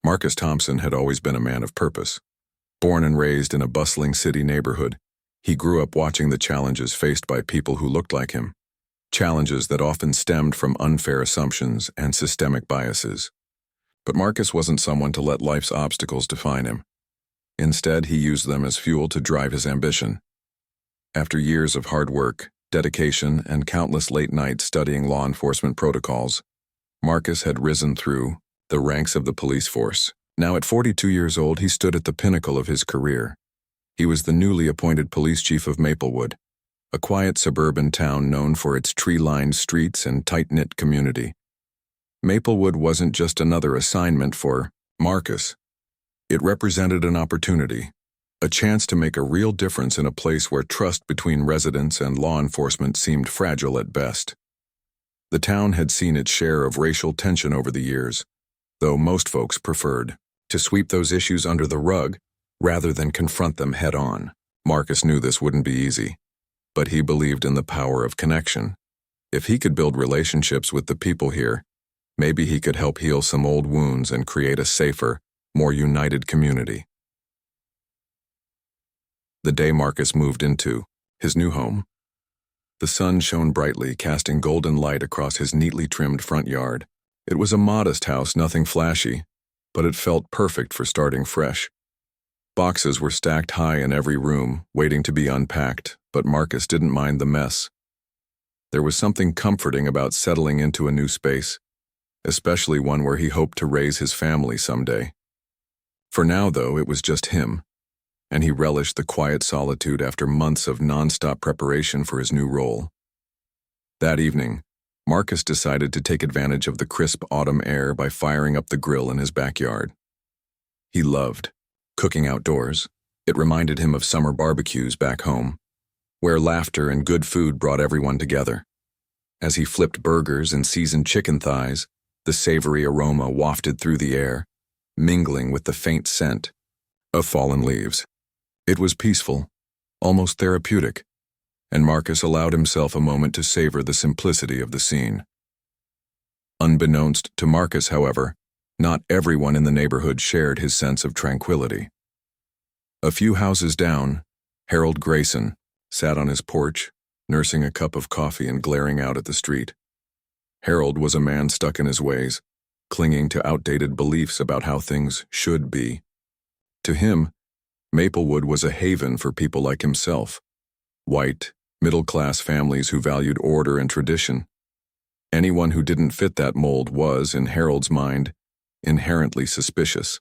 Marcus Thompson had always been a man of purpose. Born and raised in a bustling city neighborhood, he grew up watching the challenges faced by people who looked like him, challenges that often stemmed from unfair assumptions and systemic biases. But Marcus wasn't someone to let life's obstacles define him. Instead, he used them as fuel to drive his ambition. After years of hard work, dedication, and countless late nights studying law enforcement protocols, Marcus had risen through the ranks of the police force. Now at 42 years old, he stood at the pinnacle of his career. He was the newly appointed police chief of Maplewood, a quiet suburban town known for its tree-lined streets and tight-knit community. Maplewood wasn't just another assignment for Marcus. It represented an opportunity, a chance to make a real difference in a place where trust between residents and law enforcement seemed fragile at best. The town had seen its share of racial tension over the years, though most folks preferred to sweep those issues under the rug rather than confront them head-on. Marcus knew this wouldn't be easy, but he believed in the power of connection. If he could build relationships with the people here, maybe he could help heal some old wounds and create a safer, more united community. The day Marcus moved into his new home, the sun shone brightly, casting golden light across his neatly trimmed front yard. It was a modest house, nothing flashy, but it felt perfect for starting fresh. Boxes were stacked high in every room, waiting to be unpacked, but Marcus didn't mind the mess. There was something comforting about settling into a new space, especially one where he hoped to raise his family someday. For now, though, it was just him, and he relished the quiet solitude after months of nonstop preparation for his new role. That evening, Marcus decided to take advantage of the crisp autumn air by firing up the grill in his backyard. He loved cooking outdoors. It reminded him of summer barbecues back home, where laughter and good food brought everyone together. As he flipped burgers and seasoned chicken thighs, the savory aroma wafted through the air, mingling with the faint scent of fallen leaves. It was peaceful, almost therapeutic, and Marcus allowed himself a moment to savor the simplicity of the scene. Unbeknownst to Marcus, however, not everyone in the neighborhood shared his sense of tranquility. A few houses down, Harold Grayson sat on his porch, nursing a cup of coffee and glaring out at the street. Harold was a man stuck in his ways, clinging to outdated beliefs about how things should be. To him, Maplewood was a haven for people like himself, white, middle-class families who valued order and tradition. Anyone who didn't fit that mold was, in Harold's mind, inherently suspicious.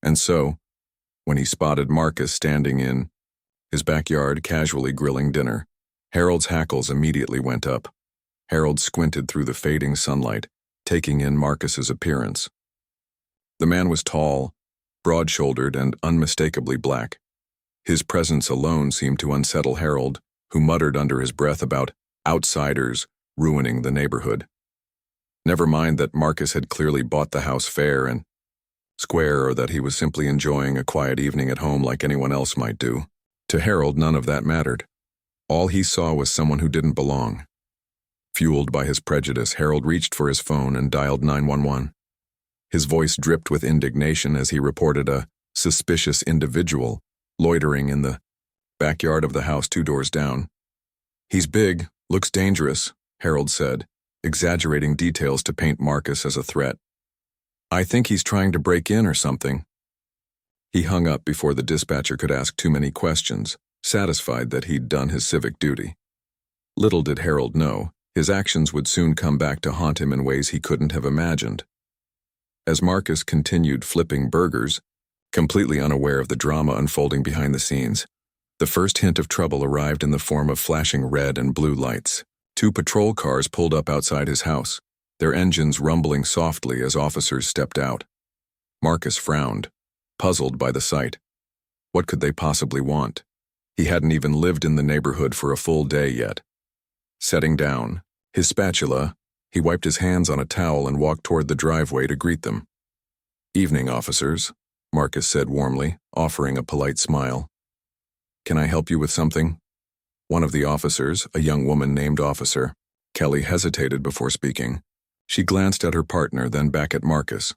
And so, when he spotted Marcus standing in his backyard casually grilling dinner, Harold's hackles immediately went up. Harold squinted through the fading sunlight, taking in Marcus's appearance. The man was tall, broad-shouldered, and unmistakably black. His presence alone seemed to unsettle Harold, who muttered under his breath about outsiders ruining the neighborhood. Never mind that Marcus had clearly bought the house fair and square, or that he was simply enjoying a quiet evening at home like anyone else might do. To Harold, none of that mattered. All he saw was someone who didn't belong. Fueled by his prejudice, Harold reached for his phone and dialed 911. His voice dripped with indignation as he reported a suspicious individual loitering in the backyard of the house 2 doors down. "He's big, looks dangerous," Harold said, exaggerating details to paint Marcus as a threat. "I think he's trying to break in or something." He hung up before the dispatcher could ask too many questions, satisfied that he'd done his civic duty. Little did Harold know, his actions would soon come back to haunt him in ways he couldn't have imagined. As Marcus continued flipping burgers, completely unaware of the drama unfolding behind the scenes, the first hint of trouble arrived in the form of flashing red and blue lights. 2 patrol cars pulled up outside his house, their engines rumbling softly as officers stepped out. Marcus frowned, puzzled by the sight. What could they possibly want? He hadn't even lived in the neighborhood for a full day yet. Setting down his spatula, he wiped his hands on a towel and walked toward the driveway to greet them. "Evening, officers," Marcus said warmly, offering a polite smile. "Can I help you with something?" One of the officers, a young woman named Officer Kelly, hesitated before speaking. She glanced at her partner, then back at Marcus.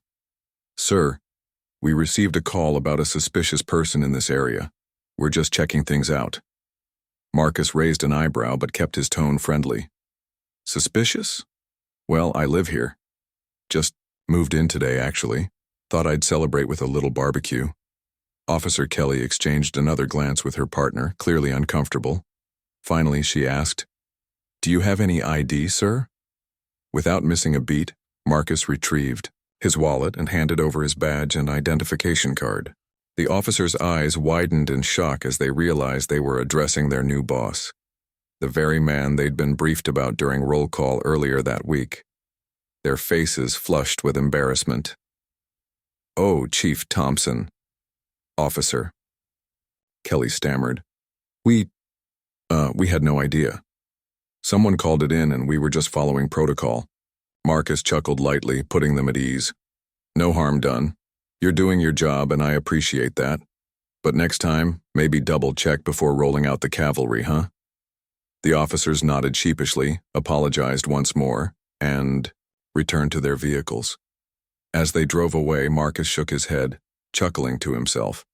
"Sir, We received a call about a suspicious person in this area. We're just checking things out. Marcus raised an eyebrow but kept his tone friendly. Suspicious? Well, I live here. Just moved in today, actually. Thought I'd celebrate with a little barbecue. Officer Kelly exchanged another glance with her partner, clearly uncomfortable. Finally, she asked, "Do you have any ID, sir?" Without missing a beat, Marcus retrieved his wallet and handed over his badge and identification card. The officer's eyes widened in shock as they realized they were addressing their new boss, the very man they'd been briefed about during roll call earlier that week. Their faces flushed with embarrassment. "Oh, Chief Thompson." "Officer," Kelly stammered. We had no idea. Someone called it in and we were just following protocol." Marcus chuckled lightly, putting them at ease. "No harm done. You're doing your job and I appreciate that. But next time, maybe double check before rolling out the cavalry, huh?" The officers nodded sheepishly, apologized once more, and returned to their vehicles. As they drove away, Marcus shook his head, chuckling to himself.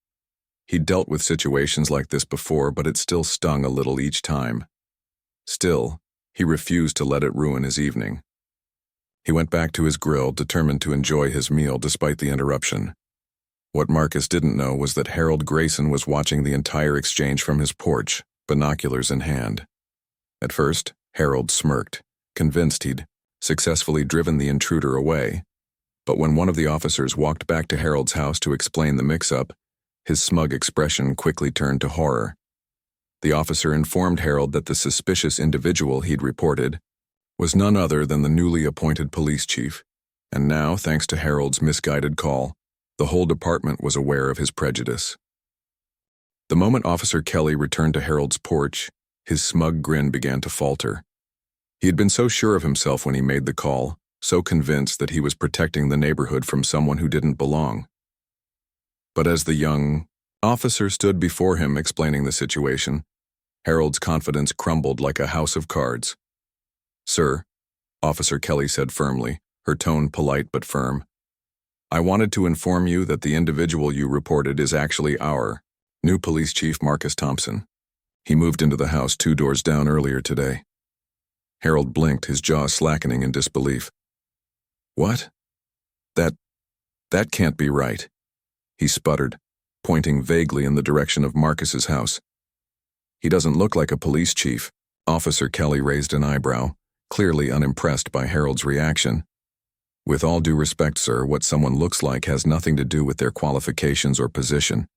He'd dealt with situations like this before, but it still stung a little each time. Still, he refused to let it ruin his evening. He went back to his grill, determined to enjoy his meal despite the interruption. What Marcus didn't know was that Harold Grayson was watching the entire exchange from his porch, binoculars in hand. At first, Harold smirked, convinced he'd successfully driven the intruder away. But when one of the officers walked back to Harold's house to explain the mix-up, his smug expression quickly turned to horror. The officer informed Harold that the suspicious individual he'd reported was none other than the newly appointed police chief, and now, thanks to Harold's misguided call, the whole department was aware of his prejudice. The moment Officer Kelly returned to Harold's porch, his smug grin began to falter. He had been so sure of himself when he made the call, so convinced that he was protecting the neighborhood from someone who didn't belong. But as the young officer stood before him explaining the situation, Harold's confidence crumbled like a house of cards. "Sir," Officer Kelly said firmly, her tone polite but firm, "I wanted to inform you that the individual you reported is actually our new police chief, Marcus Thompson. He moved into the house 2 doors down earlier today." Harold blinked, his jaw slackening in disbelief. "What? That can't be right," he sputtered, pointing vaguely in the direction of Marcus's house. "He doesn't look like a police chief." Officer Kelly raised an eyebrow, clearly unimpressed by Harold's reaction. "With all due respect, sir, what someone looks like has nothing to do with their qualifications or position.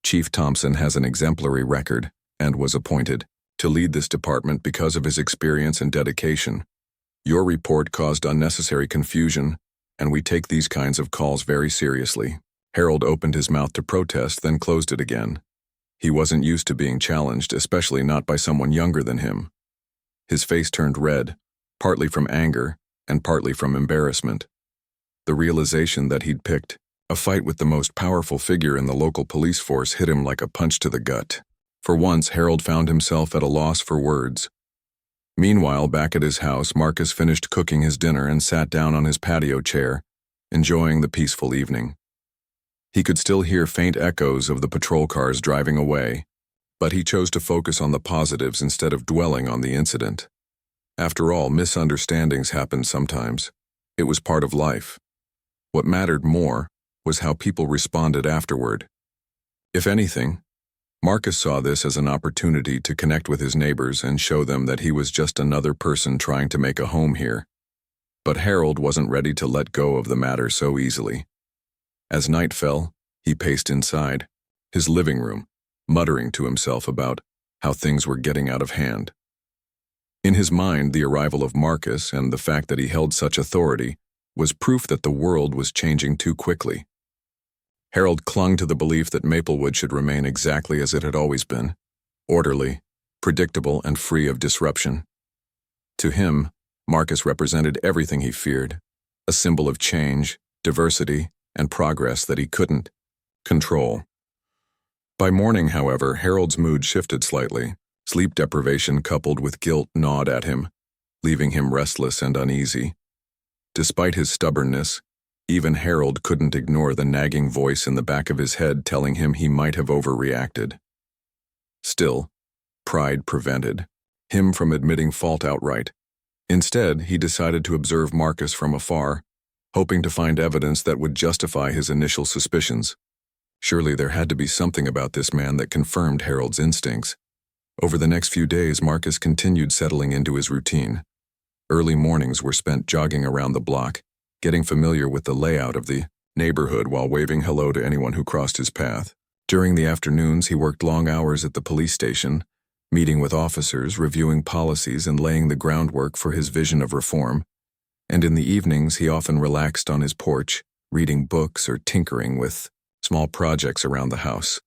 Chief Thompson has an exemplary record and was appointed to lead this department because of his experience and dedication. Your report caused unnecessary confusion, and we take these kinds of calls very seriously." Harold opened his mouth to protest, then closed it again. He wasn't used to being challenged, especially not by someone younger than him. His face turned red, partly from anger and partly from embarrassment. The realization that he'd picked a fight with the most powerful figure in the local police force hit him like a punch to the gut. For once, Harold found himself at a loss for words. Meanwhile, back at his house, Marcus finished cooking his dinner and sat down on his patio chair, enjoying the peaceful evening. He could still hear faint echoes of the patrol cars driving away, but he chose to focus on the positives instead of dwelling on the incident. After all, misunderstandings happen sometimes. It was part of life. What mattered more was how people responded afterward. If anything, Marcus saw this as an opportunity to connect with his neighbors and show them that he was just another person trying to make a home here. But Harold wasn't ready to let go of the matter so easily. As night fell, he paced inside, his living room, muttering to himself about how things were getting out of hand. In his mind, the arrival of Marcus and the fact that he held such authority was proof that the world was changing too quickly. Harold clung to the belief that Maplewood should remain exactly as it had always been, orderly, predictable, and free of disruption. To him, Marcus represented everything he feared, a symbol of change, diversity, and progress that he couldn't control. By morning, however, Harold's mood shifted slightly. Sleep deprivation coupled with guilt gnawed at him, leaving him restless and uneasy. Despite his stubbornness, Even Harold couldn't ignore the nagging voice in the back of his head telling him he might have overreacted. Still, pride prevented him from admitting fault outright. Instead, he decided to observe Marcus from afar, hoping to find evidence that would justify his initial suspicions. Surely there had to be something about this man that confirmed Harold's instincts. Over the next few days, Marcus continued settling into his routine. Early mornings were spent jogging around the block, getting familiar with the layout of the neighborhood while waving hello to anyone who crossed his path. During the afternoons, he worked long hours at the police station, meeting with officers, reviewing policies, and laying the groundwork for his vision of reform. And in the evenings, he often relaxed on his porch, reading books or tinkering with small projects around the house.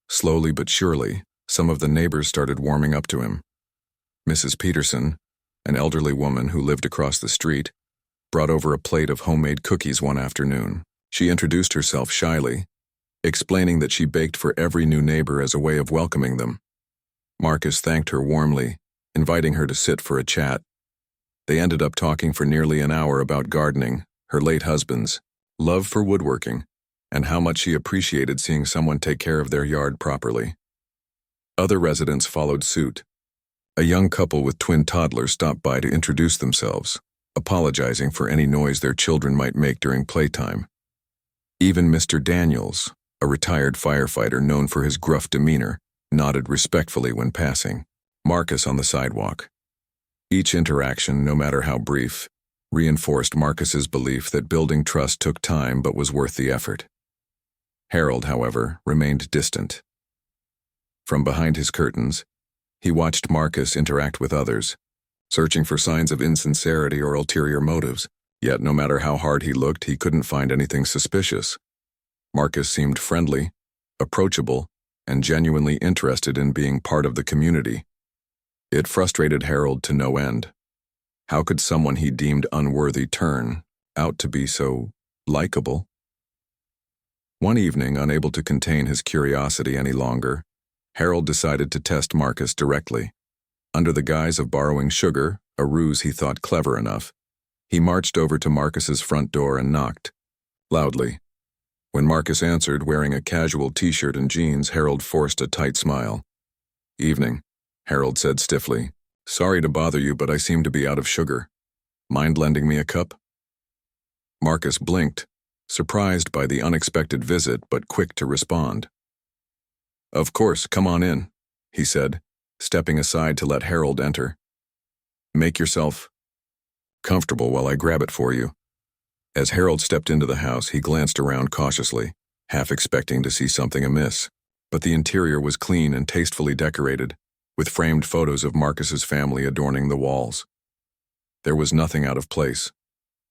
Slowly but surely, some of the neighbors started warming up to him. Mrs. Peterson, an elderly woman who lived across the street, brought over a plate of homemade cookies one afternoon. She introduced herself shyly, explaining that she baked for every new neighbor as a way of welcoming them. Marcus thanked her warmly, inviting her to sit for a chat. They ended up talking for nearly an hour about gardening, her late husband's love for woodworking, and how much she appreciated seeing someone take care of their yard properly. Other residents followed suit. A young couple with twin toddlers stopped by to introduce themselves, apologizing for any noise their children might make during playtime. Even Mr. Daniels, a retired firefighter known for his gruff demeanor, nodded respectfully when passing Marcus on the sidewalk. Each interaction, no matter how brief, reinforced Marcus's belief that building trust took time but was worth the effort. Harold, however, remained distant. From behind his curtains, he watched Marcus interact with others, searching for signs of insincerity or ulterior motives, yet no matter how hard he looked, he couldn't find anything suspicious. Marcus seemed friendly, approachable, and genuinely interested in being part of the community. It frustrated Harold to no end. How could someone he deemed unworthy turn out to be so likable? One evening, unable to contain his curiosity any longer, Harold decided to test Marcus directly. Under the guise of borrowing sugar, a ruse he thought clever enough, he marched over to Marcus's front door and knocked loudly. When Marcus answered, wearing a casual t-shirt and jeans, Harold forced a tight smile. "Evening," Harold said stiffly. "Sorry to bother you, but I seem to be out of sugar. Mind lending me a cup?" Marcus blinked, surprised by the unexpected visit but quick to respond. "Of course, come on in," he said, stepping aside to let Harold enter. "Make yourself comfortable while I grab it for you." As Harold stepped into the house, he glanced around cautiously, half expecting to see something amiss. But the interior was clean and tastefully decorated, with framed photos of Marcus's family adorning the walls. There was nothing out of place,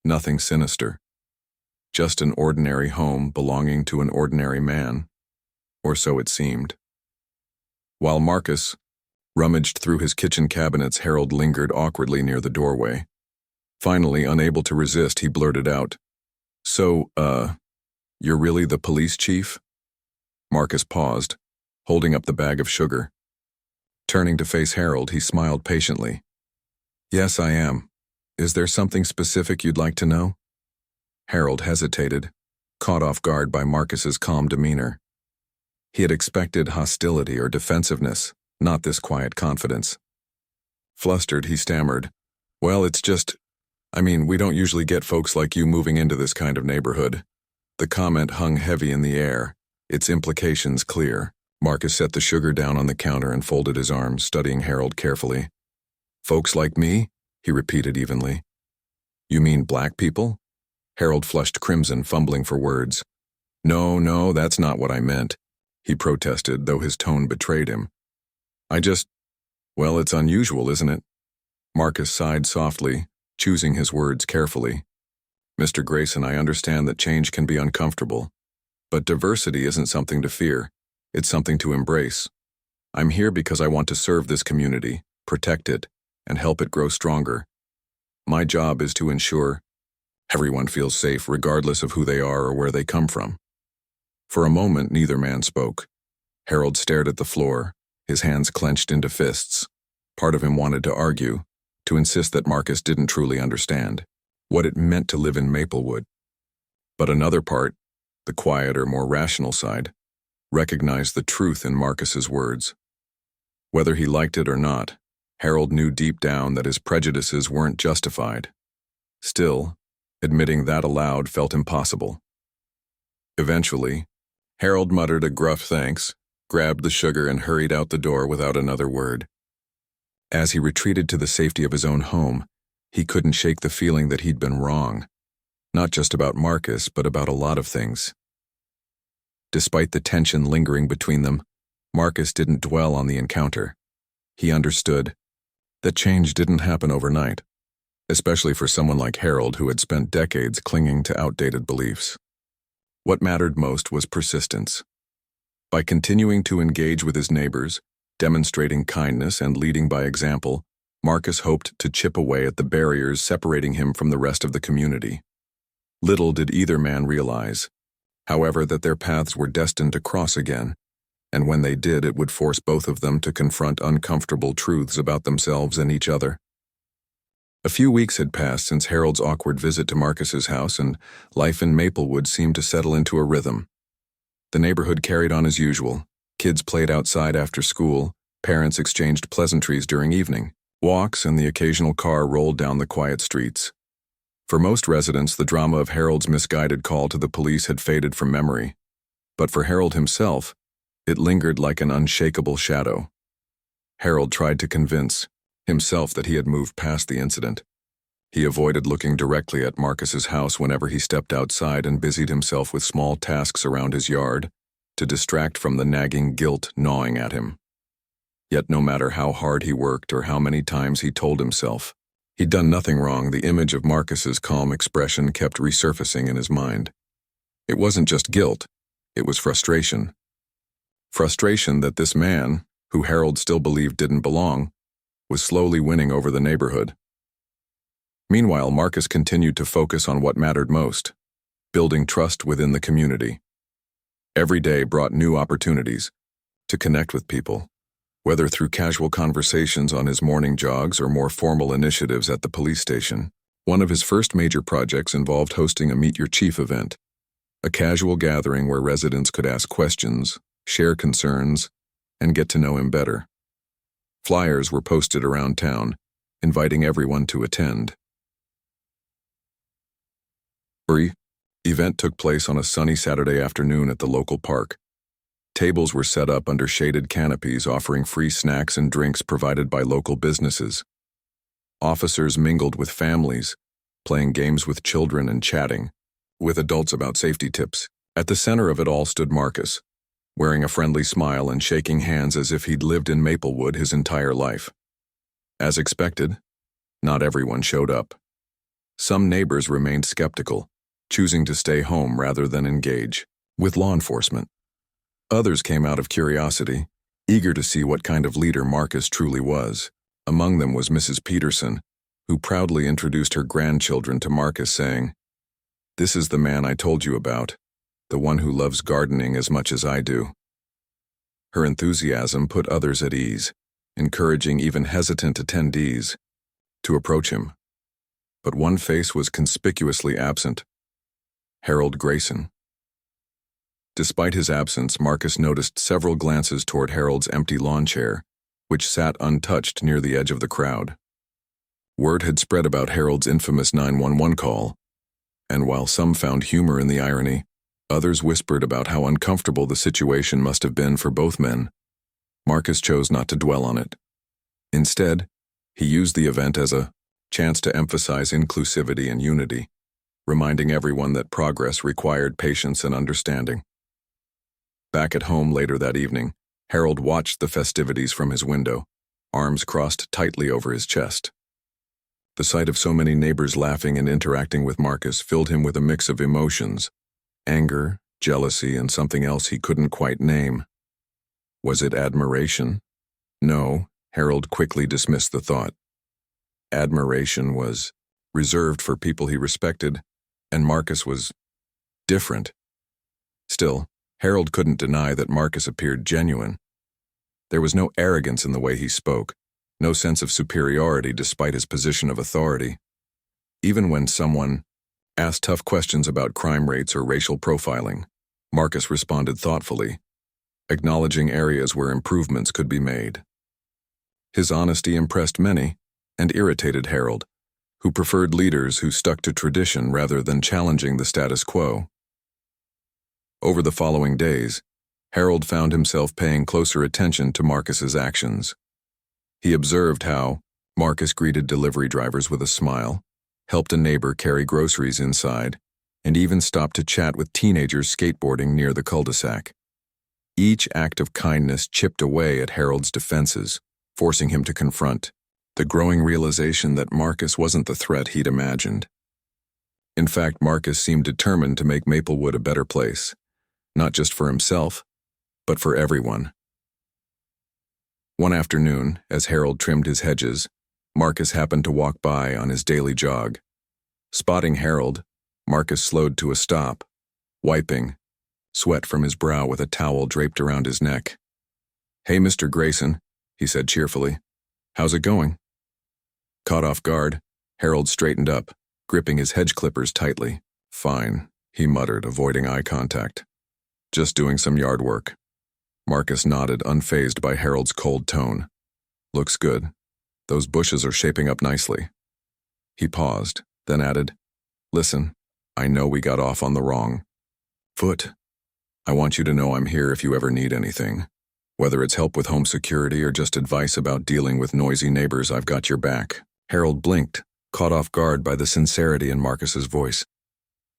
nothing sinister. Just an ordinary home belonging to an ordinary man, or so it seemed. While Marcus rummaged through his kitchen cabinets, Harold lingered awkwardly near the doorway. Finally, unable to resist, he blurted out, "So, you're really the police chief?" Marcus paused, holding up the bag of sugar. Turning to face Harold, he smiled patiently. "Yes, I am. Is there something specific you'd like to know?" Harold hesitated, caught off guard by Marcus's calm demeanor. He had expected hostility or defensiveness, not this quiet confidence. Flustered, he stammered, "Well, it's just, we don't usually get folks like you moving into this kind of neighborhood." The comment hung heavy in the air, its implications clear. Marcus set the sugar down on the counter and folded his arms, studying Harold carefully. "Folks like me?" he repeated evenly. "You mean black people?" Harold flushed crimson, fumbling for words. No, that's not what I meant," he protested, though his tone betrayed him. Well, it's unusual, isn't it?" Marcus sighed softly, choosing his words carefully. "Mr. Grayson, I understand that change can be uncomfortable, but diversity isn't something to fear. It's something to embrace. I'm here because I want to serve this community, protect it, and help it grow stronger. My job is to ensure everyone feels safe regardless of who they are or where they come from." For a moment, neither man spoke. Harold stared at the floor, his hands clenched into fists. Part of him wanted to argue, to insist that Marcus didn't truly understand what it meant to live in Maplewood. But another part, the quieter, more rational side, recognized the truth in Marcus's words. Whether he liked it or not, Harold knew deep down that his prejudices weren't justified. Still, admitting that aloud felt impossible. Eventually, Harold muttered a gruff thanks, grabbed the sugar and hurried out the door without another word. As he retreated to the safety of his own home, he couldn't shake the feeling that he'd been wrong. Not just about Marcus, but about a lot of things. Despite the tension lingering between them, Marcus didn't dwell on the encounter. He understood that change didn't happen overnight, especially for someone like Harold who had spent decades clinging to outdated beliefs. What mattered most was persistence. By continuing to engage with his neighbors, demonstrating kindness and leading by example, Marcus hoped to chip away at the barriers separating him from the rest of the community. Little did either man realize, however, that their paths were destined to cross again, and when they did, it would force both of them to confront uncomfortable truths about themselves and each other. A few weeks had passed since Harold's awkward visit to Marcus's house, and life in Maplewood seemed to settle into a rhythm. The neighborhood carried on as usual. Kids played outside after school, parents exchanged pleasantries during evening walks, and the occasional car rolled down the quiet streets. For most residents, the drama of Harold's misguided call to the police had faded from memory. But for Harold himself, it lingered like an unshakable shadow. Harold tried to convince himself that he had moved past the incident. He avoided looking directly at Marcus's house whenever he stepped outside and busied himself with small tasks around his yard to distract from the nagging guilt gnawing at him. Yet no matter how hard he worked or how many times he told himself he'd done nothing wrong, the image of Marcus's calm expression kept resurfacing in his mind. It wasn't just guilt, it was frustration. Frustration that this man, who Harold still believed didn't belong, was slowly winning over the neighborhood. Meanwhile, Marcus continued to focus on what mattered most, building trust within the community. Every day brought new opportunities to connect with people, whether through casual conversations on his morning jogs or more formal initiatives at the police station. One of his first major projects involved hosting a Meet Your Chief event, a casual gathering where residents could ask questions, share concerns, and get to know him better. Flyers were posted around town, inviting everyone to attend. The event took place on a sunny Saturday afternoon at the local park. Tables were set up under shaded canopies offering free snacks and drinks provided by local businesses. Officers mingled with families, playing games with children and chatting with adults about safety tips. At the center of it all stood Marcus, wearing a friendly smile and shaking hands as if he'd lived in Maplewood his entire life. As expected, not everyone showed up. Some neighbors remained skeptical, choosing to stay home rather than engage with law enforcement. Others came out of curiosity, eager to see what kind of leader Marcus truly was. Among them was Mrs. Peterson, who proudly introduced her grandchildren to Marcus, saying, "This is the man I told you about, the one who loves gardening as much as I do." Her enthusiasm put others at ease, encouraging even hesitant attendees to approach him. But one face was conspicuously absent: Harold Grayson. Despite his absence, Marcus noticed several glances toward Harold's empty lawn chair, which sat untouched near the edge of the crowd. Word had spread about Harold's infamous 911 call, and while some found humor in the irony, others whispered about how uncomfortable the situation must have been for both men. Marcus chose not to dwell on it. Instead, he used the event as a chance to emphasize inclusivity and unity, reminding everyone that progress required patience and understanding. Back at home later that evening, Harold watched the festivities from his window, arms crossed tightly over his chest. The sight of so many neighbors laughing and interacting with Marcus filled him with a mix of emotions: anger, jealousy, and something else he couldn't quite name. Was it admiration? No, Harold quickly dismissed the thought. Admiration was reserved for people he respected, and Marcus was different. Still, Harold couldn't deny that Marcus appeared genuine. There was no arrogance in the way he spoke, no sense of superiority despite his position of authority. Even when someone asked tough questions about crime rates or racial profiling. Marcus responded thoughtfully, acknowledging areas where improvements could be made. His honesty impressed many and irritated Harold, who preferred leaders who stuck to tradition rather than challenging the status quo. Over the following days, Harold found himself paying closer attention to Marcus's actions. He observed how Marcus greeted delivery drivers with a smile, helped a neighbor carry groceries inside, and even stopped to chat with teenagers skateboarding near the cul-de-sac. Each act of kindness chipped away at Harold's defenses, forcing him to confront the growing realization that Marcus wasn't the threat he'd imagined. In fact, Marcus seemed determined to make Maplewood a better place, not just for himself, but for everyone. One afternoon, as Harold trimmed his hedges, Marcus happened to walk by on his daily jog. Spotting Harold, Marcus slowed to a stop, wiping sweat from his brow with a towel draped around his neck. "Hey, Mr. Grayson," he said cheerfully. "How's it going?" Caught off guard, Harold straightened up, gripping his hedge clippers tightly. "Fine," he muttered, avoiding eye contact. "Just doing some yard work." Marcus nodded, unfazed by Harold's cold tone. "Looks good. Those bushes are shaping up nicely." He paused, then added, "Listen, I know we got off on the wrong foot. I want you to know I'm here if you ever need anything. Whether it's help with home security or just advice about dealing with noisy neighbors, I've got your back." Harold blinked, caught off guard by the sincerity in Marcus's voice.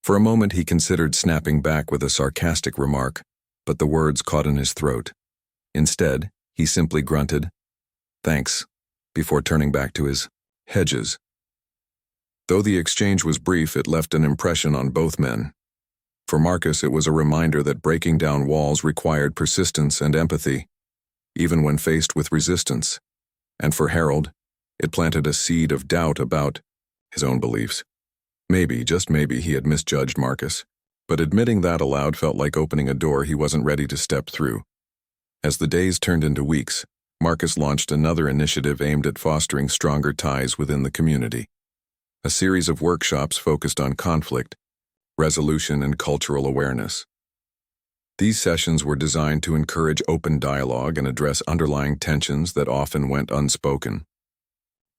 For a moment he considered snapping back with a sarcastic remark, but the words caught in his throat. Instead, he simply grunted, "Thanks," before turning back to his hedges. Though the exchange was brief, it left an impression on both men. For Marcus, it was a reminder that breaking down walls required persistence and empathy, even when faced with resistance. And for Harold, it planted a seed of doubt about his own beliefs. Maybe, just maybe, he had misjudged Marcus, but admitting that aloud felt like opening a door he wasn't ready to step through. As the days turned into weeks, Marcus launched another initiative aimed at fostering stronger ties within the community. A series of workshops focused on conflict, resolution, and cultural awareness. These sessions were designed to encourage open dialogue and address underlying tensions that often went unspoken.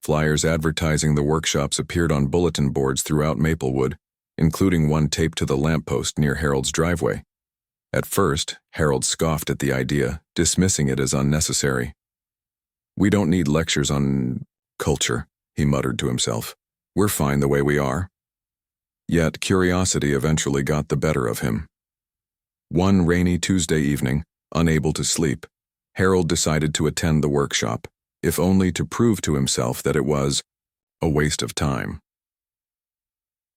Flyers advertising the workshops appeared on bulletin boards throughout Maplewood, including one taped to the lamppost near Harold's driveway. At first, Harold scoffed at the idea, dismissing it as unnecessary. "We don't need lectures on culture," he muttered to himself. "We're fine the way we are." Yet curiosity eventually got the better of him. One rainy Tuesday evening, unable to sleep, Harold decided to attend the workshop, if only to prove to himself that it was a waste of time.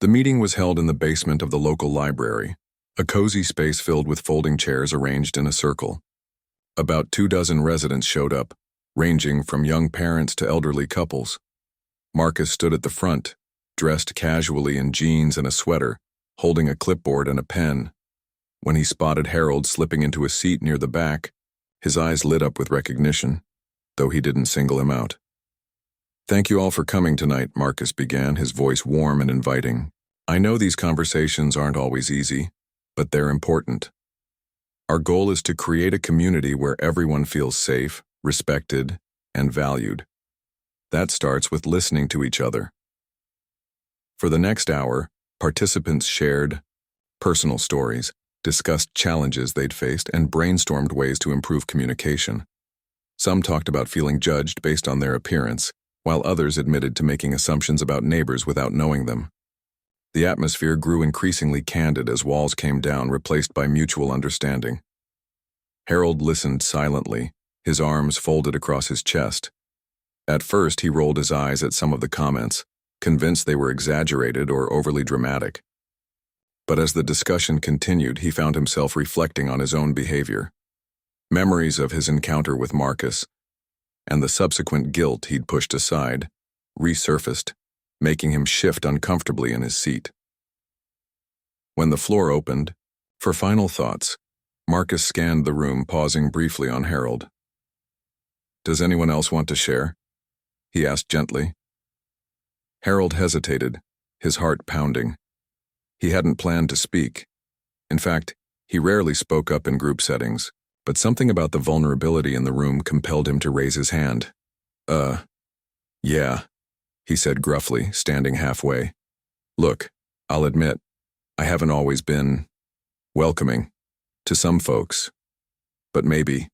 The meeting was held in the basement of the local library, a cozy space filled with folding chairs arranged in a circle. About 24 residents showed up, ranging from young parents to elderly couples. Marcus stood at the front, dressed casually in jeans and a sweater, holding a clipboard and a pen. When he spotted Harold slipping into a seat near the back, his eyes lit up with recognition, though he didn't single him out. "Thank you all for coming tonight," Marcus began, his voice warm and inviting. "I know these conversations aren't always easy, but they're important. Our goal is to create a community where everyone feels safe, respected, and valued. That starts with listening to each other." For the next hour, participants shared personal stories, discussed challenges they'd faced, and brainstormed ways to improve communication. Some talked about feeling judged based on their appearance, while others admitted to making assumptions about neighbors without knowing them. The atmosphere grew increasingly candid as walls came down, replaced by mutual understanding. Harold listened silently, his arms folded across his chest. At first, he rolled his eyes at some of the comments, convinced they were exaggerated or overly dramatic. But as the discussion continued, he found himself reflecting on his own behavior. Memories of his encounter with Marcus, and the subsequent guilt he'd pushed aside, resurfaced, making him shift uncomfortably in his seat. When the floor opened, for final thoughts, Marcus scanned the room, pausing briefly on Harold. "Does anyone else want to share?" he asked gently. Harold hesitated, his heart pounding. He hadn't planned to speak. In fact, he rarely spoke up in group settings, but something about the vulnerability in the room compelled him to raise his hand. Yeah, he said gruffly, standing halfway. Look, I'll admit, I haven't always been welcoming to some folks, but maybe.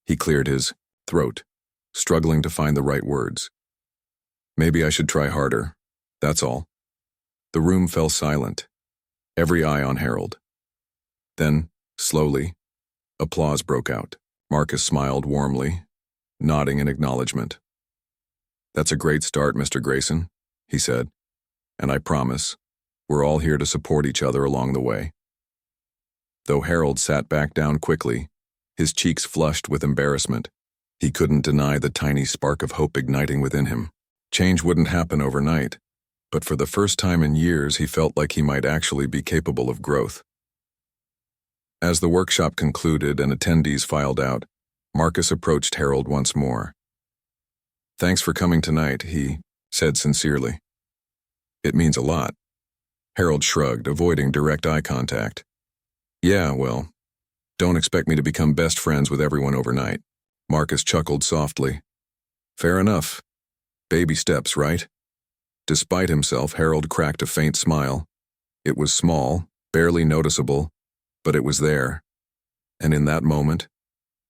He cleared his throat, struggling to find the right words. Maybe I should try harder, that's all. The room fell silent, every eye on Harold. Then, slowly, applause broke out. Marcus smiled warmly, nodding in acknowledgement. That's a great start, Mr. Grayson, he said, and I promise, we're all here to support each other along the way. Though Harold sat back down quickly, his cheeks flushed with embarrassment, he couldn't deny the tiny spark of hope igniting within him. Change wouldn't happen overnight, but for the first time in years he felt like he might actually be capable of growth. As the workshop concluded and attendees filed out, Marcus approached Harold once more. Thanks for coming tonight, he said sincerely. It means a lot. Harold shrugged, avoiding direct eye contact. Yeah, well, don't expect me to become best friends with everyone overnight. Marcus chuckled softly. Fair enough. Baby steps, right? Despite himself, Harold cracked a faint smile. It was small, barely noticeable, but it was there. And in that moment,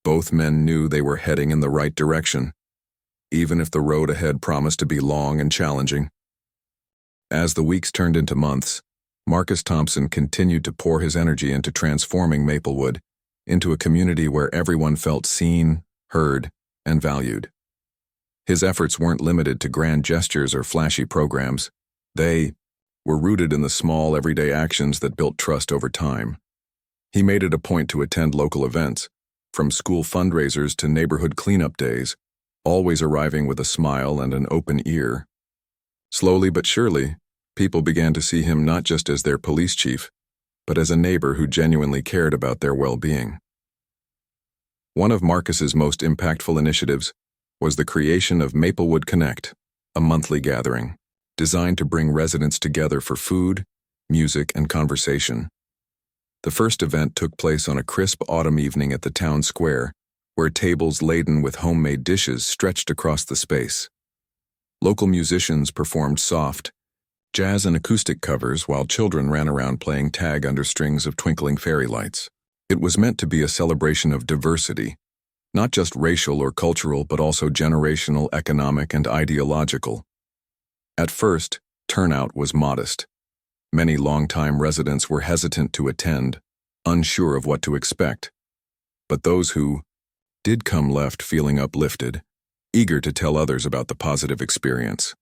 both men knew they were heading in the right direction, even if the road ahead promised to be long and challenging. As the weeks turned into months, Marcus Thompson continued to pour his energy into transforming Maplewood into a community where everyone felt seen, heard, and valued. His efforts weren't limited to grand gestures or flashy programs. They were rooted in the small, everyday actions that built trust over time. He made it a point to attend local events, from school fundraisers to neighborhood cleanup days, always arriving with a smile and an open ear. Slowly but surely, people began to see him not just as their police chief, but as a neighbor who genuinely cared about their well-being. One of Marcus's most impactful initiatives was the creation of Maplewood Connect, a monthly gathering designed to bring residents together for food, music, and conversation. The first event took place on a crisp autumn evening at the town square, where tables laden with homemade dishes stretched across the space. Local musicians performed soft, jazz and acoustic covers while children ran around playing tag under strings of twinkling fairy lights. It was meant to be a celebration of diversity, not just racial or cultural, but also generational, economic, and ideological. At first, turnout was modest. Many longtime residents were hesitant to attend, unsure of what to expect. But those who did come left feeling uplifted, eager to tell others about the positive experience.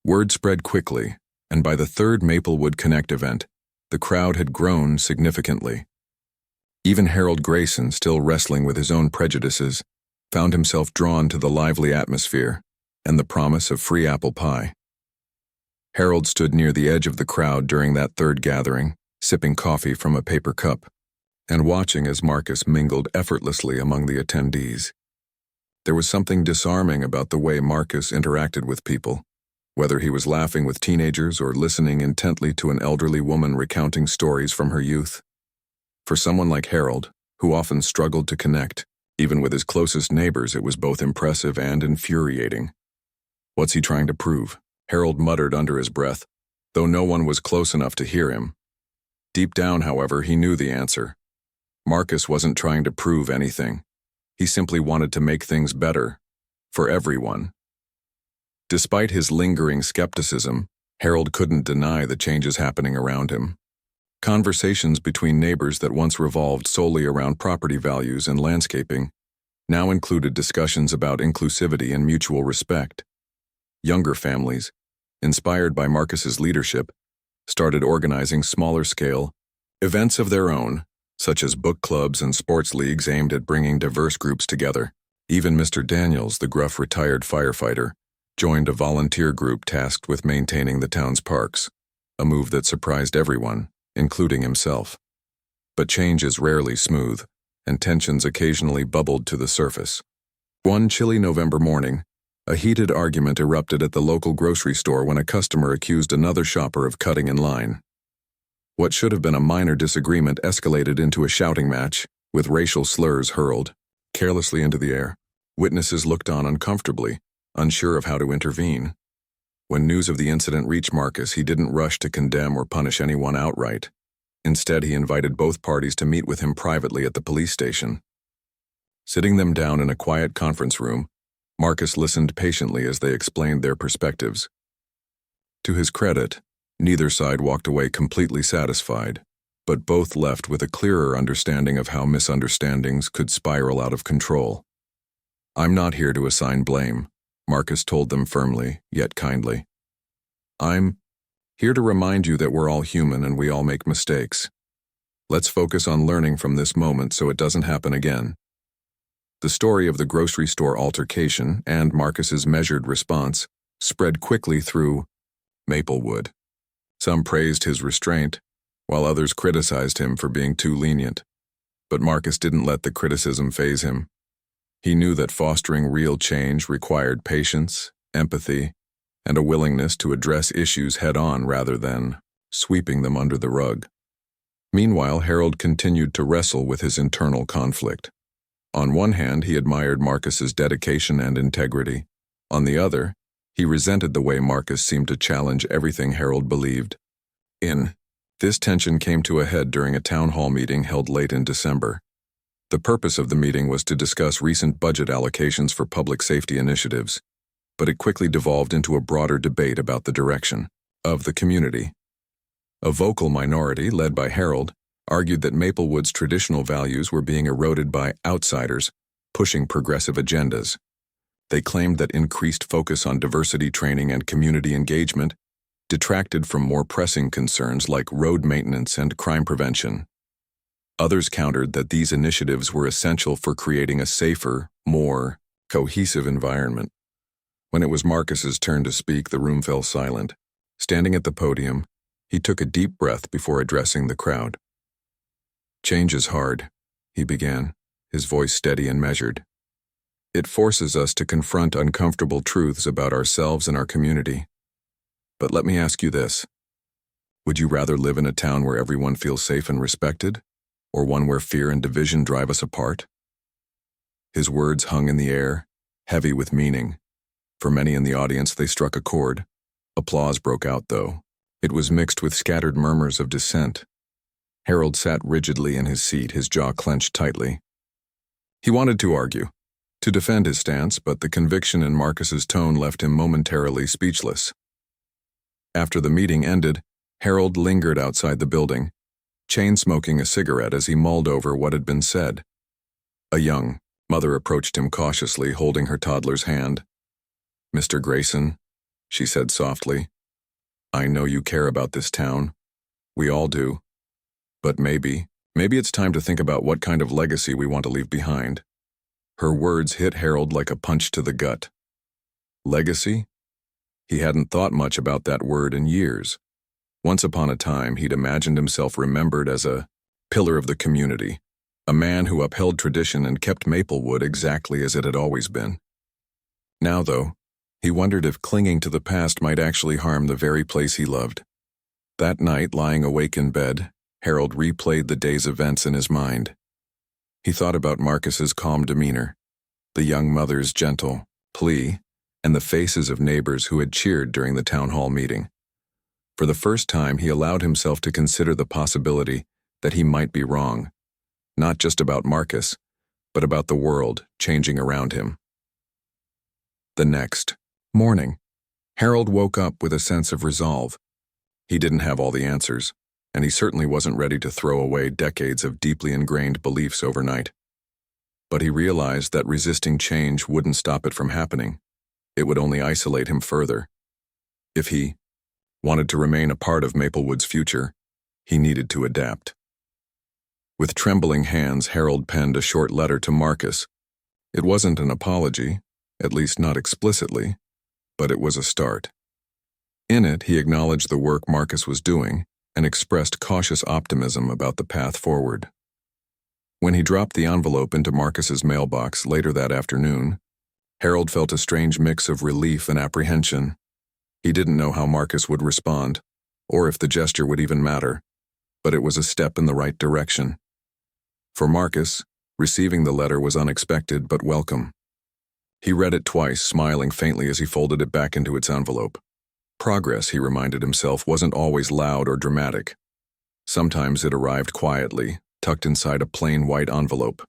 Word spread quickly, and by the third Maplewood Connect event, the crowd had grown significantly. Even Harold Grayson, still wrestling with his own prejudices, found himself drawn to the lively atmosphere and the promise of free apple pie. Harold stood near the edge of the crowd during that third gathering, sipping coffee from a paper cup, and watching as Marcus mingled effortlessly among the attendees. There was something disarming about the way Marcus interacted with people, whether he was laughing with teenagers or listening intently to an elderly woman recounting stories from her youth. For someone like Harold, who often struggled to connect, even with his closest neighbors, it was both impressive and infuriating. What's he trying to prove? Harold muttered under his breath, though no one was close enough to hear him. Deep down, however, he knew the answer. Marcus wasn't trying to prove anything. He simply wanted to make things better, for everyone. Despite his lingering skepticism, Harold couldn't deny the changes happening around him. Conversations between neighbors that once revolved solely around property values and landscaping now included discussions about inclusivity and mutual respect. Younger families, inspired by Marcus's leadership, started organizing smaller-scale events of their own, such as book clubs and sports leagues aimed at bringing diverse groups together. Even Mr. Daniels, the gruff retired firefighter, joined a volunteer group tasked with maintaining the town's parks, a move that surprised everyone, including himself. But change is rarely smooth, and tensions occasionally bubbled to the surface. One chilly November morning, a heated argument erupted at the local grocery store when a customer accused another shopper of cutting in line. What should have been a minor disagreement escalated into a shouting match, with racial slurs hurled carelessly into the air. Witnesses looked on uncomfortably, unsure of how to intervene. When news of the incident reached Marcus, he didn't rush to condemn or punish anyone outright. Instead, he invited both parties to meet with him privately at the police station. Sitting them down in a quiet conference room, Marcus listened patiently as they explained their perspectives. To his credit, neither side walked away completely satisfied, but both left with a clearer understanding of how misunderstandings could spiral out of control. "I'm not here to assign blame," Marcus told them firmly, yet kindly. "I'm here to remind you that we're all human and we all make mistakes. Let's focus on learning from this moment so it doesn't happen again." The story of the grocery store altercation and Marcus's measured response spread quickly through Maplewood. Some praised his restraint, while others criticized him for being too lenient. But Marcus didn't let the criticism faze him. He knew that fostering real change required patience, empathy, and a willingness to address issues head-on rather than sweeping them under the rug. Meanwhile, Harold continued to wrestle with his internal conflict. On one hand, he admired Marcus's dedication and integrity. On the other, he resented the way Marcus seemed to challenge everything Harold believed in. This tension came to a head during a town hall meeting held late in December. The purpose of the meeting was to discuss recent budget allocations for public safety initiatives, but it quickly devolved into a broader debate about the direction of the community. A vocal minority, led by Harold, argued that Maplewood's traditional values were being eroded by outsiders pushing progressive agendas. They claimed that increased focus on diversity training and community engagement detracted from more pressing concerns like road maintenance and crime prevention. Others countered that these initiatives were essential for creating a safer, more cohesive environment. When it was Marcus's turn to speak, the room fell silent. Standing at the podium, he took a deep breath before addressing the crowd. "Change is hard," he began, his voice steady and measured. "It forces us to confront uncomfortable truths about ourselves and our community. But let me ask you this. Would you rather live in a town where everyone feels safe and respected, or one where fear and division drive us apart?" His words hung in the air, heavy with meaning. For many in the audience, they struck a chord. Applause broke out, though. It was mixed with scattered murmurs of dissent. Harold sat rigidly in his seat, his jaw clenched tightly. He wanted to argue, to defend his stance, but the conviction in Marcus's tone left him momentarily speechless. After the meeting ended, Harold lingered outside the building, chain-smoking a cigarette as he mulled over what had been said. A young mother approached him cautiously, holding her toddler's hand. "Mr. Grayson," she said softly, "I know you care about this town. We all do. But maybe it's time to think about what kind of legacy we want to leave behind." Her words hit Harold like a punch to the gut. Legacy? He hadn't thought much about that word in years. Once upon a time, he'd imagined himself remembered as a pillar of the community, a man who upheld tradition and kept Maplewood exactly as it had always been. Now, though, he wondered if clinging to the past might actually harm the very place he loved. That night, lying awake in bed, Harold replayed the day's events in his mind. He thought about Marcus's calm demeanor, the young mother's gentle plea, and the faces of neighbors who had cheered during the town hall meeting. For the first time, he allowed himself to consider the possibility that he might be wrong, not just about Marcus, but about the world changing around him. The next morning, Harold woke up with a sense of resolve. He didn't have all the answers, and he certainly wasn't ready to throw away decades of deeply ingrained beliefs overnight. But he realized that resisting change wouldn't stop it from happening. It would only isolate him further. If he wanted to remain a part of Maplewood's future, he needed to adapt. With trembling hands, Harold penned a short letter to Marcus. It wasn't an apology, at least not explicitly, but it was a start. In it, he acknowledged the work Marcus was doing and expressed cautious optimism about the path forward. When he dropped the envelope into Marcus's mailbox later that afternoon, Harold felt a strange mix of relief and apprehension. He didn't know how Marcus would respond, or if the gesture would even matter. but it was a step in the right direction. For Marcus, receiving the letter was unexpected but welcome. He read it twice, smiling faintly as he folded it back into its envelope. Progress, he reminded himself, wasn't always loud or dramatic. Sometimes it arrived quietly, tucked inside a plain white envelope.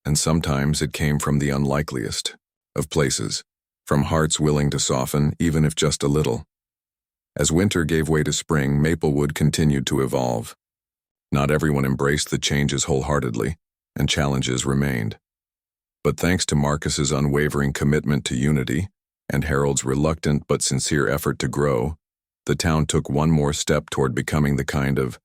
And sometimes it came from the unlikeliest of places, from hearts willing to soften, even if just a little. As winter gave way to spring, Maplewood continued to evolve. Not everyone embraced the changes wholeheartedly, and challenges remained. But thanks to Marcus's unwavering commitment to unity, and Harold's reluctant but sincere effort to grow, the town took one more step toward becoming the kind of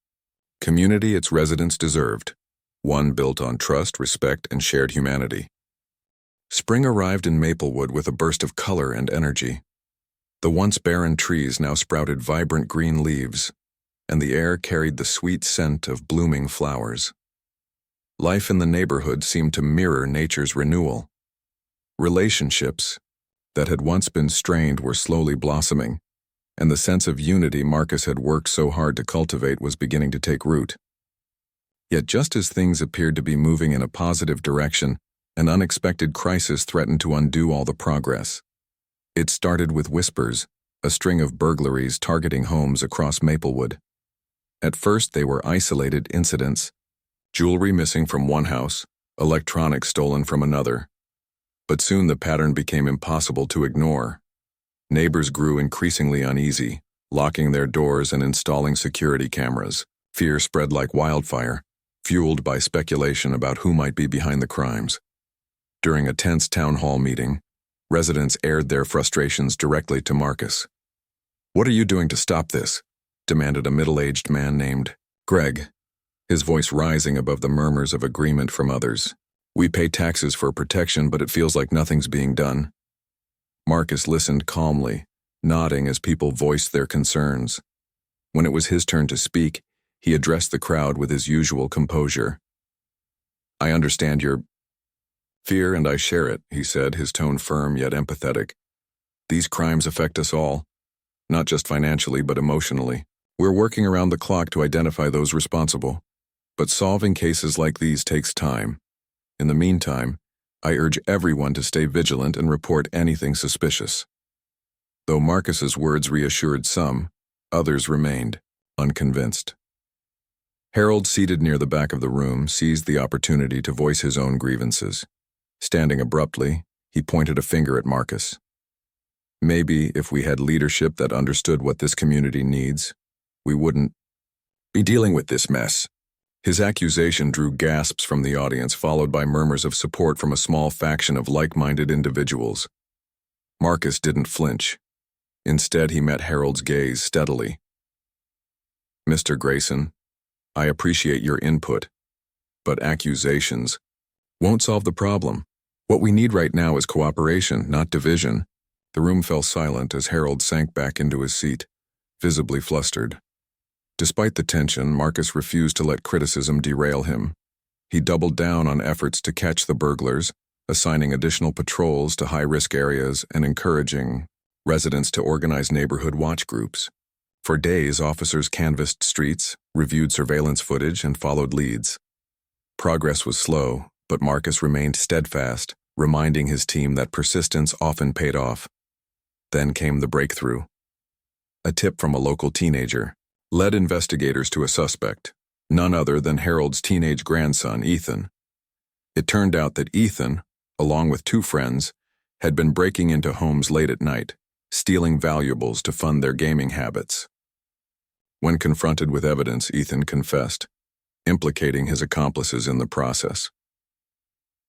community its residents deserved, one built on trust, respect, and shared humanity. Spring arrived in Maplewood with a burst of color and energy. The once barren trees now sprouted vibrant green leaves, and the air carried the sweet scent of blooming flowers. Life in the neighborhood seemed to mirror nature's renewal. Relationships that had once been strained were slowly blossoming, and the sense of unity Marcus had worked so hard to cultivate was beginning to take root. Yet just as things appeared to be moving in a positive direction, an unexpected crisis threatened to undo all the progress. It started with whispers, a string of burglaries targeting homes across Maplewood. At first they were isolated incidents, jewelry missing from one house, electronics stolen from another. But soon the pattern became impossible to ignore. Neighbors grew increasingly uneasy, locking their doors and installing security cameras. Fear spread like wildfire, fueled by speculation about who might be behind the crimes. During a tense town hall meeting, residents aired their frustrations directly to Marcus. "What are you doing to stop this?" demanded a middle-aged man named Greg, his voice rising above the murmurs of agreement from others. "We pay taxes for protection, but it feels like nothing's being done." Marcus listened calmly, nodding as people voiced their concerns. When it was his turn to speak, he addressed the crowd with his usual composure. "I understand your fear and I share it," he said, his tone firm yet empathetic. "These crimes affect us all, not just financially but emotionally. We're working around the clock to identify those responsible. But solving cases like these takes time. In the meantime, I urge everyone to stay vigilant and report anything suspicious." Though Marcus's words reassured some, others remained unconvinced. Harold, seated near the back of the room, seized the opportunity to voice his own grievances. Standing abruptly, he pointed a finger at Marcus. "Maybe if we had leadership that understood what this community needs, we wouldn't be dealing with this mess." His accusation drew gasps from the audience, followed by murmurs of support from a small faction of like-minded individuals. Marcus didn't flinch. Instead, he met Harold's gaze steadily. "Mr. Grayson, I appreciate your input, but accusations won't solve the problem. What we need right now is cooperation, not division." The room fell silent as Harold sank back into his seat, visibly flustered. Despite the tension, Marcus refused to let criticism derail him. He doubled down on efforts to catch the burglars, assigning additional patrols to high-risk areas and encouraging residents to organize neighborhood watch groups. For days, officers canvassed streets, reviewed surveillance footage, and followed leads. Progress was slow, but Marcus remained steadfast, reminding his team that persistence often paid off. Then came the breakthrough. A tip from a local teenager led investigators to a suspect, none other than Harold's teenage grandson, Ethan. It turned out that Ethan, along with two friends, had been breaking into homes late at night, stealing valuables to fund their gaming habits. When confronted with evidence, Ethan confessed, implicating his accomplices in the process.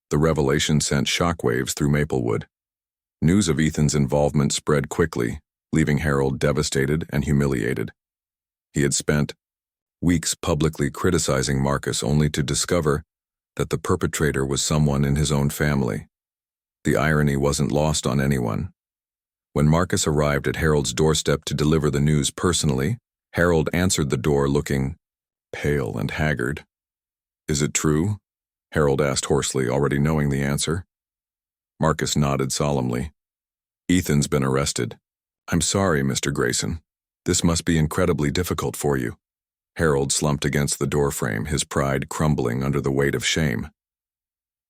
The revelation sent shockwaves through Maplewood. News of Ethan's involvement spread quickly, leaving Harold devastated and humiliated. He had spent weeks publicly criticizing Marcus only to discover that the perpetrator was someone in his own family. The irony wasn't lost on anyone. When Marcus arrived at Harold's doorstep to deliver the news personally, Harold answered the door looking pale and haggard. "Is it true?" Harold asked hoarsely, already knowing the answer. Marcus nodded solemnly. "Ethan's been arrested." "I'm sorry, Mr. Grayson. This must be incredibly difficult for you." Harold slumped against the doorframe, his pride crumbling under the weight of shame.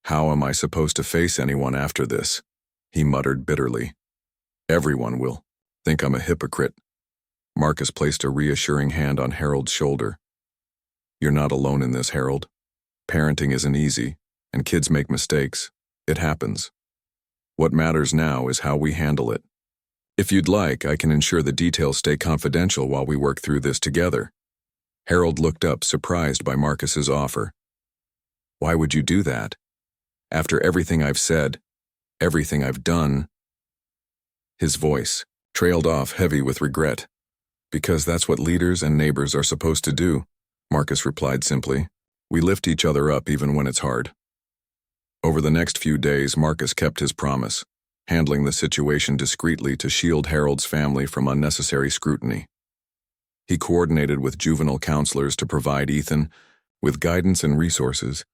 "How am I supposed to face anyone after this?" he muttered bitterly. "Everyone will think I'm a hypocrite." Marcus placed a reassuring hand on Harold's shoulder. "You're not alone in this, Harold. Parenting isn't easy, and kids make mistakes. It happens. What matters now is how we handle it. If you'd like, I can ensure the details stay confidential while we work through this together." Harold looked up, surprised by Marcus's offer. "Why would you do that? After everything I've said, everything I've done?" His voice trailed off, heavy with regret. "Because that's what leaders and neighbors are supposed to do," Marcus replied simply. "We lift each other up even when it's hard." Over the next few days, Marcus kept his promise, handling the situation discreetly to shield Harold's family from unnecessary scrutiny. He coordinated with juvenile counselors to provide Ethan with guidance and resources,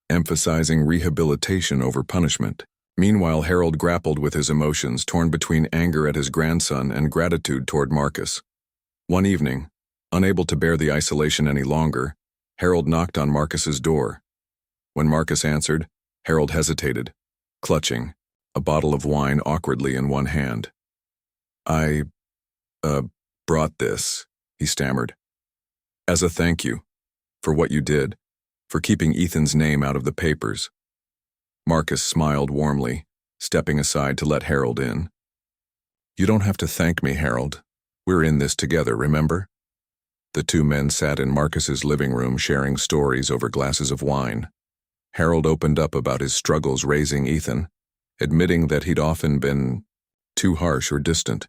emphasizing rehabilitation over punishment. Meanwhile, Harold grappled with his emotions, torn between anger at his grandson and gratitude toward Marcus. One evening, unable to bear the isolation any longer, Harold knocked on Marcus's door. When Marcus answered, Harold hesitated, clutching a bottle of wine awkwardly in one hand. "I, brought this," he stammered, "as a thank you for what you did, for keeping Ethan's name out of the papers." Marcus smiled warmly, stepping aside to let Harold in. "You don't have to thank me, Harold. We're in this together, remember?" The two men sat in Marcus's living room sharing stories over glasses of wine. Harold opened up about his struggles raising Ethan, admitting that he'd often been too harsh or distant.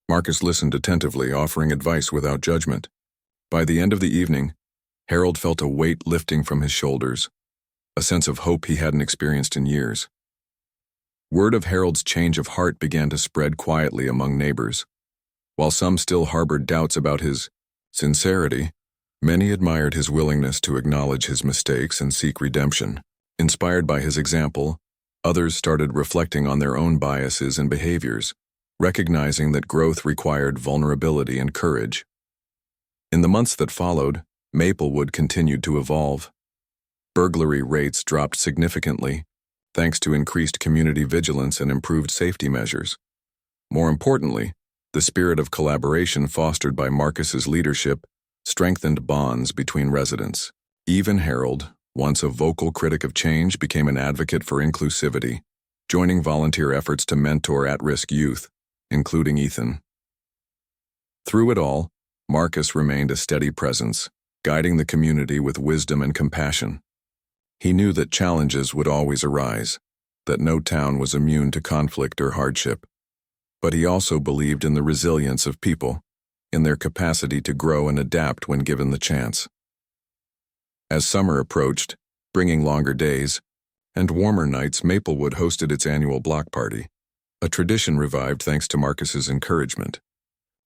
Marcus listened attentively, offering advice without judgment. By the end of the evening, Harold felt a weight lifting from his shoulders, a sense of hope he hadn't experienced in years. Word of Harold's change of heart began to spread quietly among neighbors. While some still harbored doubts about his sincerity, many admired his willingness to acknowledge his mistakes and seek redemption. Inspired by his example, others started reflecting on their own biases and behaviors, recognizing that growth required vulnerability and courage. In the months that followed, Maplewood continued to evolve. Burglary rates dropped significantly, thanks to increased community vigilance and improved safety measures. More importantly, the spirit of collaboration fostered by Marcus's leadership strengthened bonds between residents. Even Harold, once a vocal critic of change, became an advocate for inclusivity, joining volunteer efforts to mentor at-risk youth, including Ethan. Through it all, Marcus remained a steady presence, guiding the community with wisdom and compassion. He knew that challenges would always arise, that no town was immune to conflict or hardship. But he also believed in the resilience of people, in their capacity to grow and adapt when given the chance. As summer approached, bringing longer days and warmer nights, Maplewood hosted its annual block party, a tradition revived thanks to Marcus's encouragement.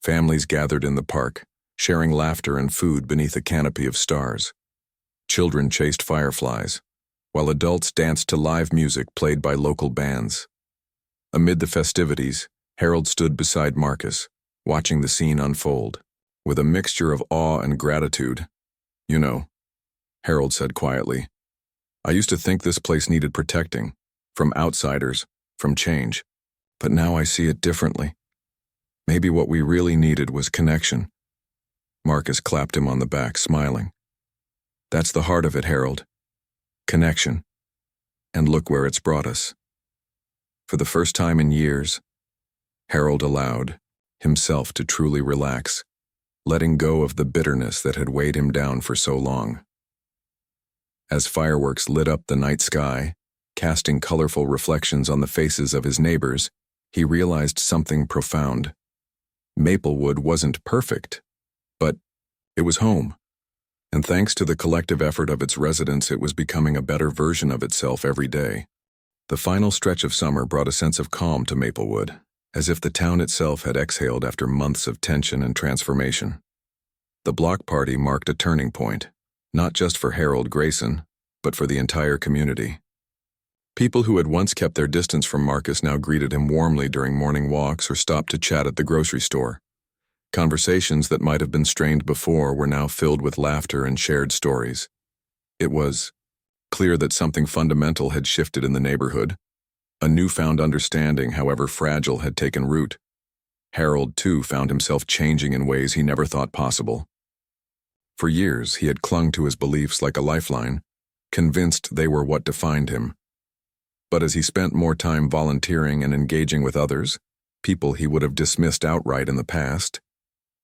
Families gathered in the park, sharing laughter and food beneath a canopy of stars. Children chased fireflies, while adults danced to live music played by local bands. Amid the festivities, Harold stood beside Marcus, watching the scene unfold. With a mixture of awe and gratitude. "You know," Harold said quietly, "I used to think this place needed protecting, from outsiders, from change. But now I see it differently. Maybe what we really needed was connection." Marcus clapped him on the back, smiling. "That's the heart of it, Harold. Connection. And look where it's brought us." For the first time in years, Harold allowed himself to truly relax, letting go of the bitterness that had weighed him down for so long. As fireworks lit up the night sky, casting colorful reflections on the faces of his neighbors, he realized something profound. Maplewood wasn't perfect, but it was home. And thanks to the collective effort of its residents, it was becoming a better version of itself every day. The final stretch of summer brought a sense of calm to Maplewood, as if the town itself had exhaled after months of tension and transformation. The block party marked a turning point, not just for Harold Grayson, but for the entire community. People who had once kept their distance from Marcus now greeted him warmly during morning walks or stopped to chat at the grocery store. Conversations that might have been strained before were now filled with laughter and shared stories. It was clear that something fundamental had shifted in the neighborhood. A newfound understanding, however fragile, had taken root. Harold, too, found himself changing in ways he never thought possible. For years, he had clung to his beliefs like a lifeline, convinced they were what defined him. But as he spent more time volunteering and engaging with others, people he would have dismissed outright in the past,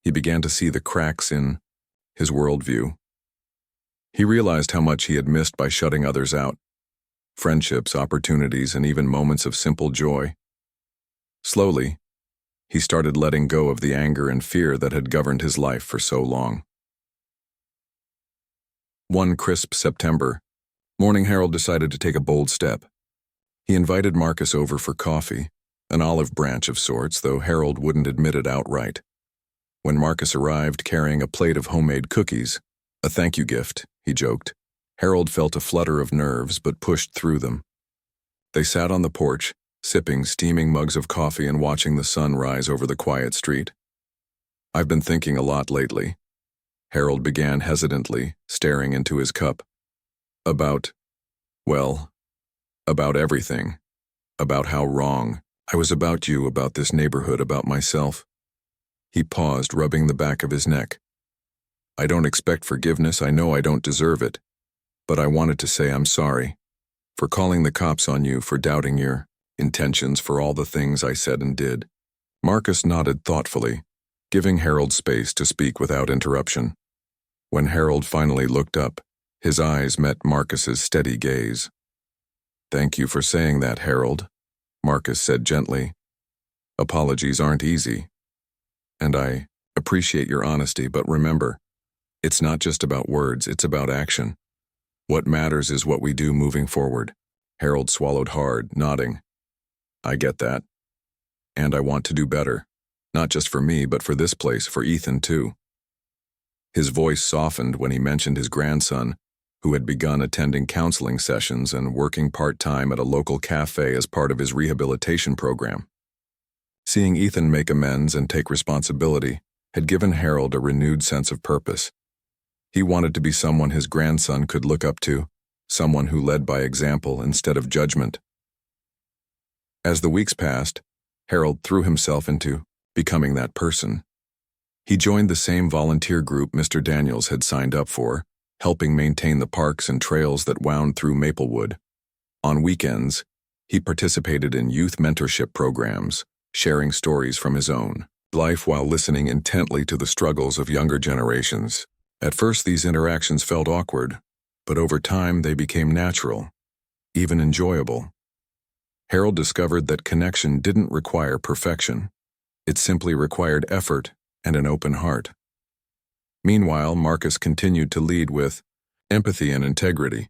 he began to see the cracks in his worldview. He realized how much he had missed by shutting others out. Friendships, opportunities, and even moments of simple joy. Slowly, he started letting go of the anger and fear that had governed his life for so long. One crisp September morning, Harold decided to take a bold step. He invited Marcus over for coffee, an olive branch of sorts, though Harold wouldn't admit it outright. When Marcus arrived carrying a plate of homemade cookies, a thank you gift, he joked, Harold felt a flutter of nerves but pushed through them. They sat on the porch, sipping steaming mugs of coffee and watching the sun rise over the quiet street. "I've been thinking a lot lately," Harold began hesitantly, staring into his cup. About everything. About how wrong I was about you, about this neighborhood, about myself." He paused, rubbing the back of his neck. "I don't expect forgiveness, I know I don't deserve it. But I wanted to say I'm sorry. For calling the cops on you, for doubting your intentions, for all the things I said and did." Marcus nodded thoughtfully, giving Harold space to speak without interruption. When Harold finally looked up, his eyes met Marcus's steady gaze. "Thank you for saying that, Harold," Marcus said gently. "Apologies aren't easy. And I appreciate your honesty, but remember, it's not just about words, it's about action. What matters is what we do moving forward." Harold swallowed hard, nodding. "I get that. And I want to do better. Not just for me, but for this place, for Ethan too." His voice softened when he mentioned his grandson, who had begun attending counseling sessions and working part-time at a local cafe as part of his rehabilitation program. Seeing Ethan make amends and take responsibility had given Harold a renewed sense of purpose. He wanted to be someone his grandson could look up to, someone who led by example instead of judgment. As the weeks passed, Harold threw himself into becoming that person. He joined the same volunteer group Mr. Daniels had signed up for, helping maintain the parks and trails that wound through Maplewood. On weekends, he participated in youth mentorship programs, sharing stories from his own life while listening intently to the struggles of younger generations. At first, these interactions felt awkward, but over time they became natural, even enjoyable. Harold discovered that connection didn't require perfection. It simply required effort and an open heart. Meanwhile, Marcus continued to lead with empathy and integrity,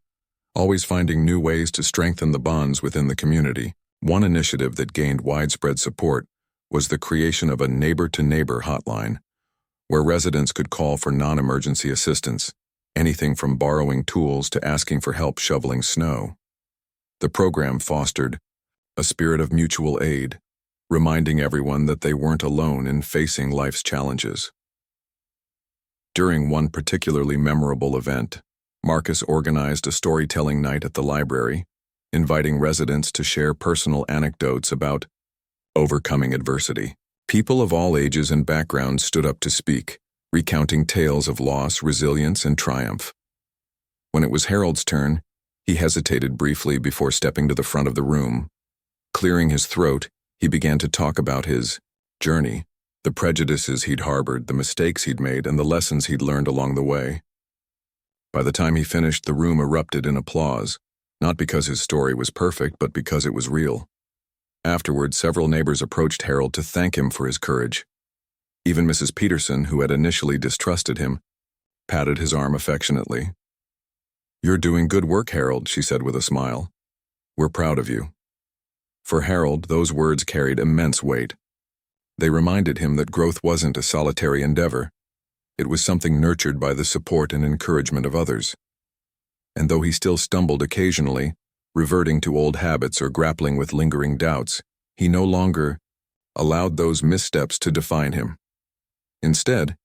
always finding new ways to strengthen the bonds within the community. One initiative that gained widespread support was the creation of a neighbor-to-neighbor hotline, where residents could call for non-emergency assistance, anything from borrowing tools to asking for help shoveling snow. The program fostered a spirit of mutual aid, reminding everyone that they weren't alone in facing life's challenges. During one particularly memorable event, Marcus organized a storytelling night at the library, inviting residents to share personal anecdotes about overcoming adversity. People of all ages and backgrounds stood up to speak, recounting tales of loss, resilience, and triumph. When it was Harold's turn, he hesitated briefly before stepping to the front of the room. Clearing his throat, he began to talk about his journey, the prejudices he'd harbored, the mistakes he'd made, and the lessons he'd learned along the way. By the time he finished, the room erupted in applause, not because his story was perfect, but because it was real. Afterward, several neighbors approached Harold to thank him for his courage. Even Mrs. Peterson, who had initially distrusted him, patted his arm affectionately. "You're doing good work, Harold," she said with a smile. "We're proud of you." For Harold, those words carried immense weight. They reminded him that growth wasn't a solitary endeavor. It was something nurtured by the support and encouragement of others. And though he still stumbled occasionally, reverting to old habits or grappling with lingering doubts, he no longer allowed those missteps to define him. Instead,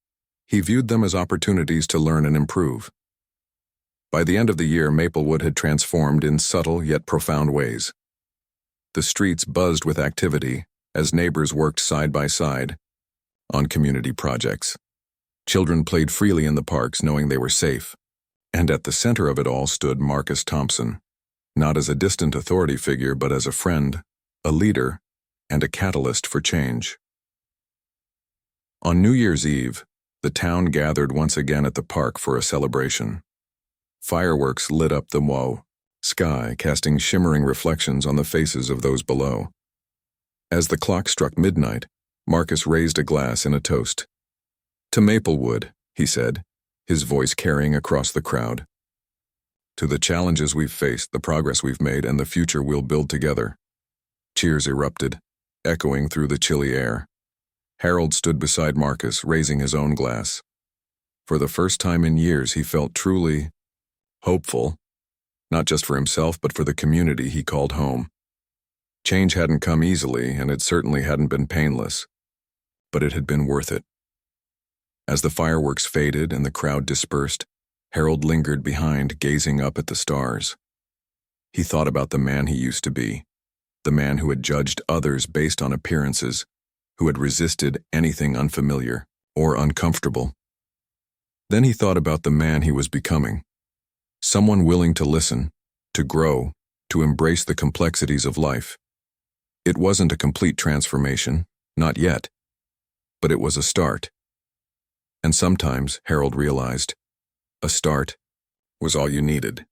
he viewed them as opportunities to learn and improve. By the end of the year, Maplewood had transformed in subtle yet profound ways. The streets buzzed with activity as neighbors worked side by side on community projects. Children played freely in the parks knowing they were safe. And at the center of it all stood Marcus Thompson, not as a distant authority figure but as a friend, a leader, and a catalyst for change. On New Year's Eve, the town gathered once again at the park for a celebration. Fireworks lit up the sky, casting shimmering reflections on the faces of those below. As the clock struck midnight, Marcus raised a glass in a toast. "To Maplewood," he said, his voice carrying across the crowd. "To the challenges we've faced, the progress we've made, and the future we'll build together." Cheers erupted, echoing through the chilly air. Harold stood beside Marcus, raising his own glass. For the first time in years, he felt truly hopeful, not just for himself but for the community he called home. Change hadn't come easily, and it certainly hadn't been painless, but it had been worth it. As the fireworks faded and the crowd dispersed, Harold lingered behind, gazing up at the stars. He thought about the man he used to be, the man who had judged others based on appearances, who had resisted anything unfamiliar or uncomfortable. Then he thought about the man he was becoming, someone willing to listen, to grow, to embrace the complexities of life. It wasn't a complete transformation, not yet, but it was a start. And sometimes, Harold realized, a start was all you needed.